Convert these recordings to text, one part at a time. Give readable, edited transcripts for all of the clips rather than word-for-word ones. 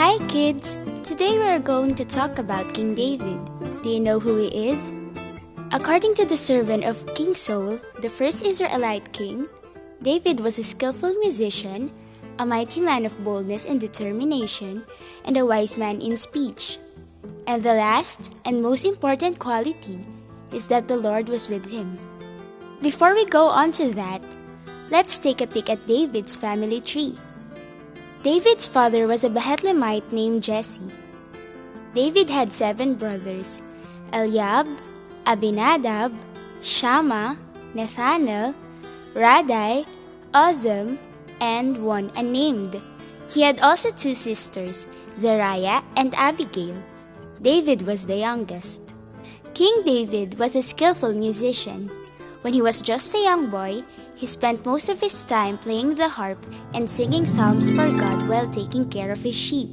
Hi kids! Today we are going to talk about King David. Do you know who he is? According to the servant of King Saul, the first Israelite king, David was a skillful musician, a mighty man of boldness and determination, and a wise man in speech. And the last and most important quality is that the Lord was with him. Before we go on to that, let's take a peek at David's family tree. David's father was a Bethlehemite named Jesse. David had 7 brothers: Eliab, Abinadab, Shammah, Nathanael, Radai, Uzam, and one unnamed. He had also 2 sisters, Zariah and Abigail. David was the youngest. King David was a skillful musician. When he was just a young boy, he spent most of his time playing the harp and singing psalms for God while taking care of his sheep.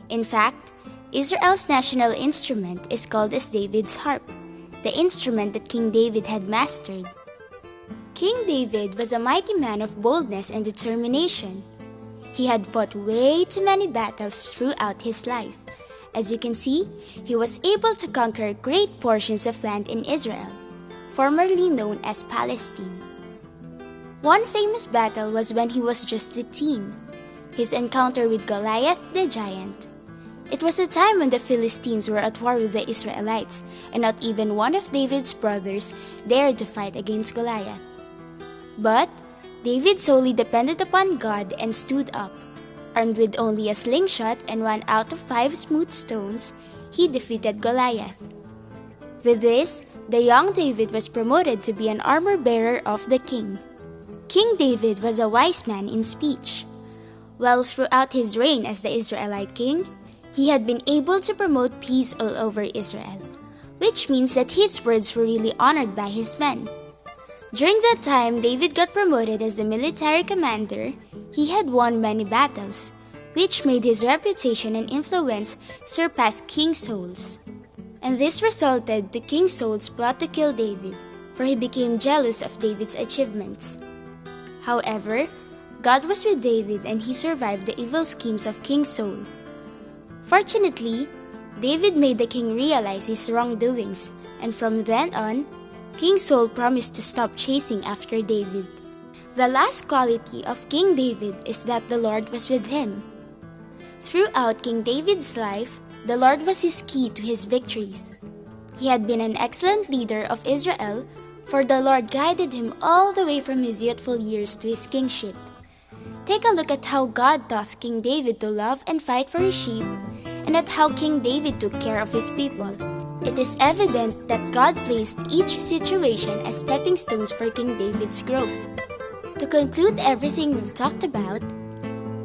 In fact, Israel's national instrument is called as David's harp, the instrument that King David had mastered. King David was a mighty man of boldness and determination. He had fought way too many battles throughout his life. As you can see, he was able to conquer great portions of land in Israel, formerly known as Palestine. One famous battle was when he was just a teen, his encounter with Goliath the giant. It was a time when the Philistines were at war with the Israelites, and not even one of David's brothers dared to fight against Goliath. But David solely depended upon God and stood up. Armed with only a slingshot and 1 out of 5 smooth stones, he defeated Goliath. With this, the young David was promoted to be an armor-bearer of the king. King David was a wise man in speech. While throughout his reign as the Israelite king, he had been able to promote peace all over Israel, which means that his words were really honored by his men. During that time David got promoted as the military commander, he had won many battles, which made his reputation and influence surpass King Saul's. And this resulted to King Saul's plot to kill David, for he became jealous of David's achievements. However, God was with David and he survived the evil schemes of King Saul. Fortunately, David made the king realize his wrongdoings, and from then on, King Saul promised to stop chasing after David. The last quality of King David is that the Lord was with him. Throughout King David's life, the Lord was his key to his victories. He had been an excellent leader of Israel, for the Lord guided him all the way from his youthful years to his kingship. Take a look at how God taught King David to love and fight for his sheep, and at how King David took care of his people. It is evident that God placed each situation as stepping stones for King David's growth. To conclude everything we've talked about,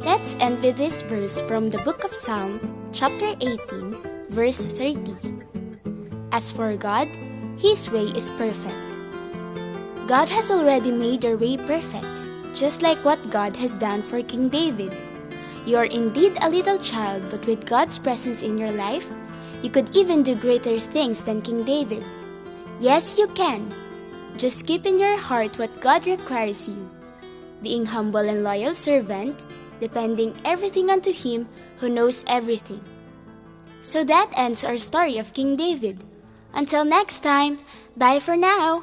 let's end with this verse from the book of Psalm, chapter 18, verse 30. As for God, His way is perfect. God has already made your way perfect, just like what God has done for King David. You are indeed a little child, but with God's presence in your life, you could even do greater things than King David. Yes, you can. Just keep in your heart what God requires you, being humble and loyal servant, depending everything unto Him who knows everything. So that ends our story of King David. Until next time, bye for now!